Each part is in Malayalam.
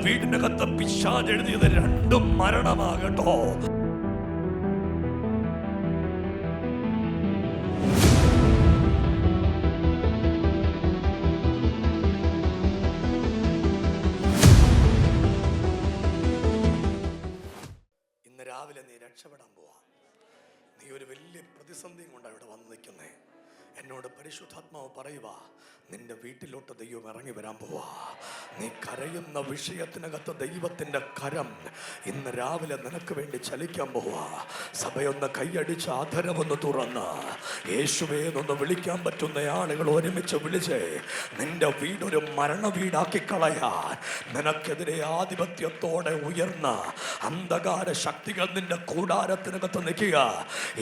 വീടിനകത്ത് പിശാച് എഴുതിയത് രണ്ടും മരണമാകട്ടോ. ഇന്ന് രാവിലെ നീ രക്ഷപ്പെടാൻ പോവാ. നീ ഒരു വലിയ പ്രതിസന്ധിയും കൊണ്ടാണ് ഇവിടെ വന്ന് നിൽക്കുന്നേ. എന്നോട് പരിശുദ്ധാത്മാവ് പറയുക, നിന്റെ വീട്ടിലോട്ട് ദൈവം ഇറങ്ങി വരാൻ പോവാ. നീ കരയുന്ന വിഷയത്തിനകത്ത് ദൈവത്തിൻ്റെ കരം ഇന്ന് രാവിലെ നിനക്ക് വേണ്ടി ചലിക്കാൻ പോവാ. സഭയൊന്ന് കൈയടിച്ച് ആധരമൊന്ന് തുറന്ന് യേശുവേ എന്നൊന്ന് വിളിക്കാൻ പറ്റുന്ന ആളുകൾ ഒരുമിച്ച് വിളിച്ചേ. നിന്റെ വീടൊരു മരണ വീടാക്കി കളയാൻ നിനക്കെതിരെ ആധിപത്യത്തോടെ ഉയർന്ന അന്ധകാര ശക്തികൾ നിന്റെ കൂടാരത്തിനകത്ത് നിൽക്കുക.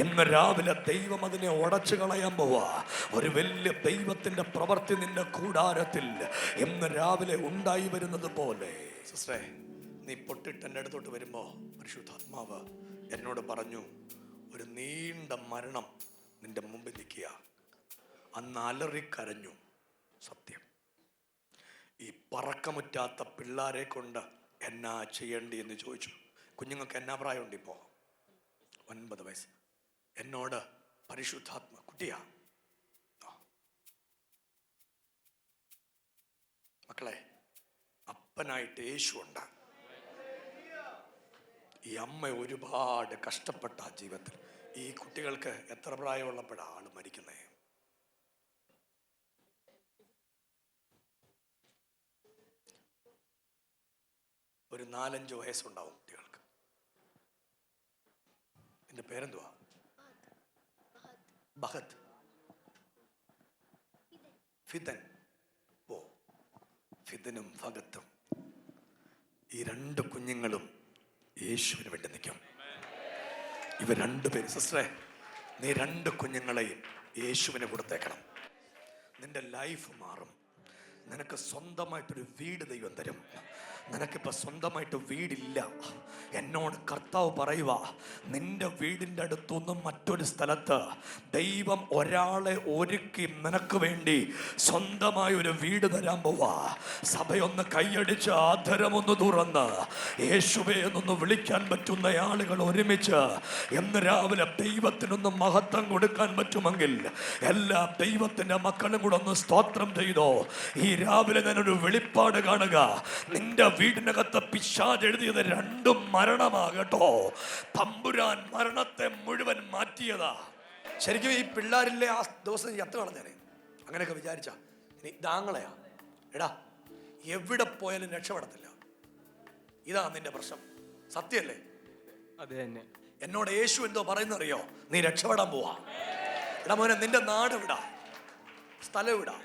ഇന്ന് രാവിലെ ദൈവം അതിനെ ഉടച്ചു കളയാൻ പോവാ. ഒരു വലിയ ദൈവത്തിന്റെ പ്രവൃത്തി നിന്റെ കൂടാരത്തിൽ ഇന്ന് രാവിലെ ഉണ്ടായി വരുന്നത് പോലെ. സിസ്റ്ററെ, നീ പൊട്ടിട്ട് എൻ്റെ അടുത്തോട്ട് വരുമ്പോ പരിശുദ്ധാത്മാവ് എന്നോട് പറഞ്ഞു, ഒരു നീണ്ട മരണം നിന്റെ മുമ്പിൽ നിൽക്കുക. അന്ന് അലറിക്കരഞ്ഞു. സത്യം, ഈ പറക്കമുറ്റാത്ത പിള്ളാരെ കൊണ്ട് എന്നാ ചെയ്യേണ്ടി എന്ന് ചോദിച്ചു. കുഞ്ഞുങ്ങൾക്ക് എന്നാ പ്രായമുണ്ട്? ഇപ്പോ 9 വയസ്സ്. എന്നോട് പരിശുദ്ധാത്മ, കുട്ടിയാ, മക്കളെ, അപ്പനായിട്ട് യേശു ഉണ്ട്. ഈ അമ്മ ഒരുപാട് കഷ്ടപ്പെട്ട ജീവിതത്തിൽ. ഈ കുട്ടികൾക്ക് എത്ര പ്രായമുള്ളപ്പോഴാണ് ആള് മരിക്കുന്നത്? ഒരു 4-5 വയസ്സുണ്ടാവും കുട്ടികൾക്ക്. എന്റെ പേരെന്തുവാ? ബഹത്, ഫിദൻ. ഓ, ഫിദനും ഭഗത്തും, ഈ 2 കുഞ്ഞുങ്ങളും യേശുവിന് വേണ്ടി നിൽക്കും. ഇവർ 2 പേര്. സിസ്റ്ററെ, നീ 2 കുഞ്ഞുങ്ങളെയും യേശുവിന് കൊടുത്തേക്കണം. നിന്റെ ലൈഫ് മാറും. നിനക്ക് സ്വന്തമായിട്ടൊരു വീട് ദൈവം തരും. നിനക്കിപ്പോൾ സ്വന്തമായിട്ട് വീടില്ല. എന്നോട് കർത്താവ് പറയുക, നിന്റെ വീടിൻ്റെ അടുത്തൊന്നും മറ്റൊരു സ്ഥലത്ത് ദൈവം ഒരാളെ ഒരുക്കി നിനക്ക് വേണ്ടി സ്വന്തമായി ഒരു വീട് തരാൻ പോവാ. സഭയൊന്ന് കൈയടിച്ച് ആധരമൊന്ന് തുറന്ന് യേശുവേ എന്നൊന്ന് വിളിക്കാൻ പറ്റുന്ന ആളുകൾ ഒരുമിച്ച് ഇന്ന് രാവിലെ ദൈവത്തിനൊന്ന് മഹത്വം കൊടുക്കാൻ പറ്റുമെങ്കിൽ എല്ലാ ദൈവത്തിൻ്റെ മക്കളും കൂടെ ഒന്ന് സ്തോത്രം ചെയ്തോ. ഈ രാവിലെ ഞാനൊരു വെളിപ്പാട് കാണുക. നിന്റെ വീടിനകത്ത് പിശാച് എഴുതിയത് രണ്ടും മരണമാകട്ടോ. തമ്പുരാൻ മരണത്തെ മുഴുവൻ മാറ്റിയതാ. ശരിക്കും ഈ പിള്ളേരില്ലേ ആ ദിവസം ചത്തു കളഞ്ഞാനെ അങ്ങനെയൊക്കെ വിചാരിച്ച ഇനി ദാങ്ങളെയാ. എടാ, എവിടെ പോയാലും രക്ഷപ്പെടത്തില്ല. ഇതാ നിന്റെ പ്രശ്നം. സത്യല്ലേ? അത് തന്നെ. എന്നോട് യേശു എന്തോ പറയുന്നറിയോ? നീ രക്ഷപ്പെടാൻ പോവാ. എടാ മോനെ, നിന്റെ നാട് വിടാ, സ്ഥലം വിടാ.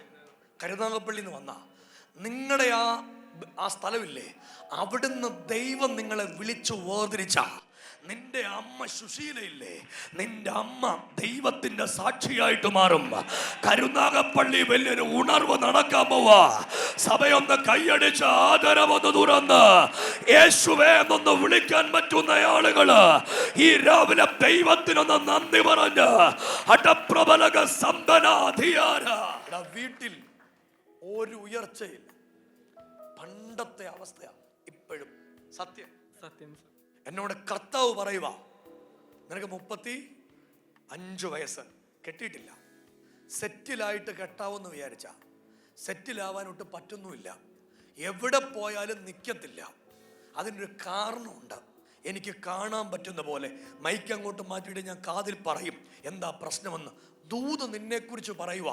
കരുനാഗപ്പള്ളി നിന്ന് വന്ന നിങ്ങളുടെ ആ സ്ഥലമില്ലേ, അവിടുന്ന് ദൈവം നിങ്ങളെ വിളിച്ചു വേർതിരിച്ച നിന്റെ അമ്മ സുശീലയില്ലേ, നിന്റെ അമ്മ ദൈവത്തിന്റെ സാക്ഷിയായിട്ട് മാറും. കരുനാഗപ്പള്ളി വലിയൊരു ഉണർവ് നടക്കാൻ പോവാ. സഭയൊന്ന് കൈയടിച്ച് ആദരവൊന്ന് തുറന്ന് യേശുവേ എന്നൊന്ന് വിളിക്കാൻ പറ്റുന്ന ആളുകള് ഈ രാവിലെ ദൈവത്തിനൊന്ന് നന്ദി പറഞ്ഞ് അടപ്രബലക സമ്പനാധികാര. വീട്ടിൽ ഒരു ഉയർച്ചയില്ല. പണ്ടത്തെ അവസ്ഥയാ ഇപ്പോഴും. സത്യം സത്യം. എന്നോട് കർത്താവ് പറയുക, നിനക്ക് 35 വയസ്സ്, കെട്ടിയിട്ടില്ല. സെറ്റിലായിട്ട് കെട്ടാവെന്ന് വിചാരിച്ച സെറ്റിലാവാനൊട്ട് പറ്റുന്നുമില്ല. എവിടെ പോയാലും നിൽക്കത്തില്ല. അതിനൊരു കാരണമുണ്ട്. എനിക്ക് കാണാൻ പറ്റുന്ന പോലെ മൈക്ക് അങ്ങോട്ട് മാറ്റിയിട്ട് ഞാൻ കാതിൽ പറയും എന്താ പ്രശ്നമെന്ന്. ദൂത് നിന്നെക്കുറിച്ച് പറയുക,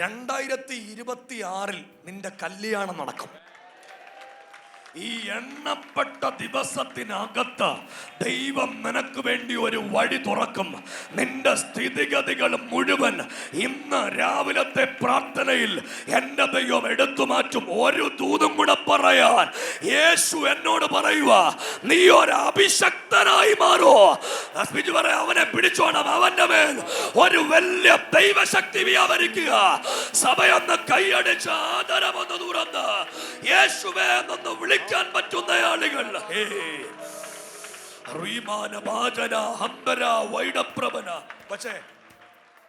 2026 നിന്റെ കല്യാണം നടക്കും. ഈ എണ്ണപ്പെട്ട ദിവസത്തിനകത്ത് ദൈവം നിനക്ക് വേണ്ടി ഒരു വഴി തുറക്കും. നിന്റെ സ്ഥിതിഗതികൾ മുഴുവൻ ഇന്ന് രാവിലത്തെ പ്രാർത്ഥനയിൽ എൻ്റെ ദൈവം എടുത്തു മാറ്റും. ഒരു ദൂതും കൂടെ പറയാൻ യേശു എന്നോട് പറയുക, നീ ഒരു അഭിഷക്തനായി മാറോ. പറയാ, അവനെ പിടിച്ചോണം. അവന്റെ മേൽ ഒരു വലിയ ദൈവശക്തി വ്യാപരിക്കുക. സഭയൊന്ന് കൈയടിച്ച് ആദരവൊന്ന് തുറന്ന് യേശുവേ എന്നൊന്ന് വിളിക്കാൻ പറ്റുന്ന ആളുകൾ. പക്ഷേ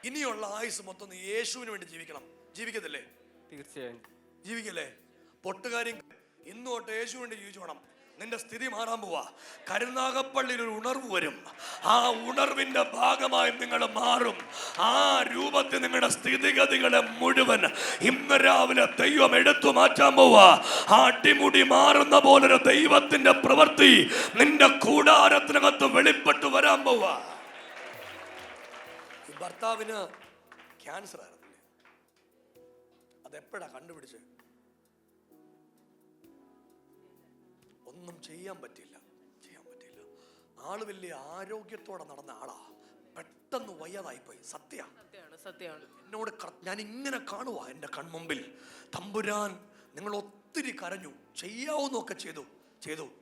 ഇനിയുള്ള ആയുസ് മൊത്തം യേശുവിന് വേണ്ടി ജീവിക്കണം. ജീവിക്കത്തില്ലേ? തീർച്ചയായും ജീവിക്കല്ലേ? പൊട്ടുകാരും ഇന്ന് തൊട്ട് യേശുവിന്റെ ജീവിച്ചോണം. നിന്റെ സ്ഥിതി മാറാൻ പോവാ. കരുനാഗപ്പള്ളിയിൽ ഒരു ഉണർവ് വരും. ആ ഉണർവിന്റെ ഭാഗമായി നിങ്ങൾ മാറും. ആ രൂപത്തിൽ നിങ്ങളുടെ സ്ഥിതിഗതികളെ മുഴുവൻ ഇന്ന് രാവിലെ ദൈവം എടുത്തു മാറ്റാൻ പോവാ. ആ അടിമുടി മാറുന്ന പോലൊരു ദൈവത്തിന്റെ പ്രവൃത്തി നിന്റെ കൂടാരത്തിനകത്ത് വെളിപ്പെട്ടു വരാൻ പോവാ. ഭർത്താവിന് ക്യാൻസർ ആയിരുന്നില്ലേ? അതെപ്പോഴാ കണ്ടുപിടിച്ച്? ഒന്നും ചെയ്യാൻ പറ്റില്ല. ആള് വലിയ ആരോഗ്യത്തോടെ നടന്ന ആളാ, പെട്ടെന്ന് വയ്യാതായിപ്പോയി. സത്യമാണ്. എന്നോട് ഞാൻ ഇങ്ങനെ കാണുവാ എൻ്റെ കൺമുമ്പിൽ. തമ്പുരാൻ, നിങ്ങൾ ഒത്തിരി കരഞ്ഞു, ചെയ്യാവുന്നൊക്കെ ചെയ്തു,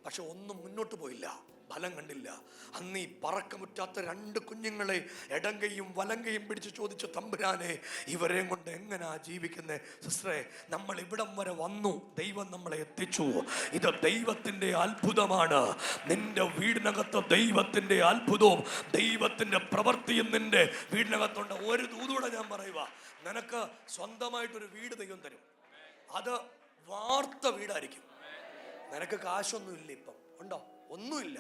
പക്ഷെ ഒന്നും മുന്നോട്ട് പോയില്ല, ഫലം കണ്ടില്ല. അന്ന് ഈ പറക്കമുറ്റാത്ത 2 കുഞ്ഞുങ്ങളെ ഇടങ്കയും വലങ്കയും പിടിച്ച് ചോദിച്ചു, തമ്പുരാനെ, ഇവരെയും കൊണ്ട് എങ്ങനാ ജീവിക്കുന്നത്? സിസ്റ്ററെ, നമ്മൾ ഇവിടം വരെ വന്നു, ദൈവം നമ്മളെ എത്തിച്ചു. ഇത് ദൈവത്തിന്റെ അത്ഭുതമാണ്. നിന്റെ വീടിനകത്ത് ദൈവത്തിന്റെ അത്ഭുതവും ദൈവത്തിന്റെ പ്രവൃത്തിയും നിന്റെ വീടിനകത്തുണ്ട്. ഒരു ദൂതൂടെ ഞാൻ പറയുക, നിനക്ക് സ്വന്തമായിട്ടൊരു വീട് ദൈവം തരും. അത് വാർത്ത വീടായിരിക്കും. നിനക്ക് കാശൊന്നുമില്ല, ഇപ്പം ഉണ്ടോ? ഒന്നുമില്ല,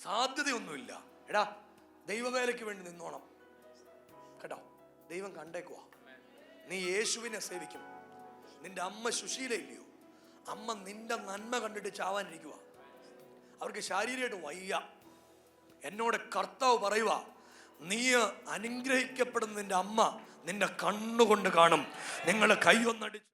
സാധ്യതയൊന്നുമില്ല. എടാ, ദൈവവേലയ്ക്ക് വേണ്ടി നിന്നോണം കേട്ടോ. ദൈവം കണ്ടേക്കുവാ. നീ യേശുവിനെ സേവിക്കും. നിന്റെ അമ്മ സുശീല ഇല്ലയോ? അമ്മ നിന്റെ നന്മ കണ്ടിട്ട് ചാവാനിരിക്കുക. അവർക്ക് ശാരീരികമായിട്ട് വയ്യ. എന്നോട് കർത്താവ് പറയുക, നീ അനുഗ്രഹിക്കപ്പെടുന്ന നിന്റെ അമ്മ നിന്റെ കണ്ണുകൊണ്ട് കാണും. നിങ്ങൾ കൈ ഒന്നടിച്ച്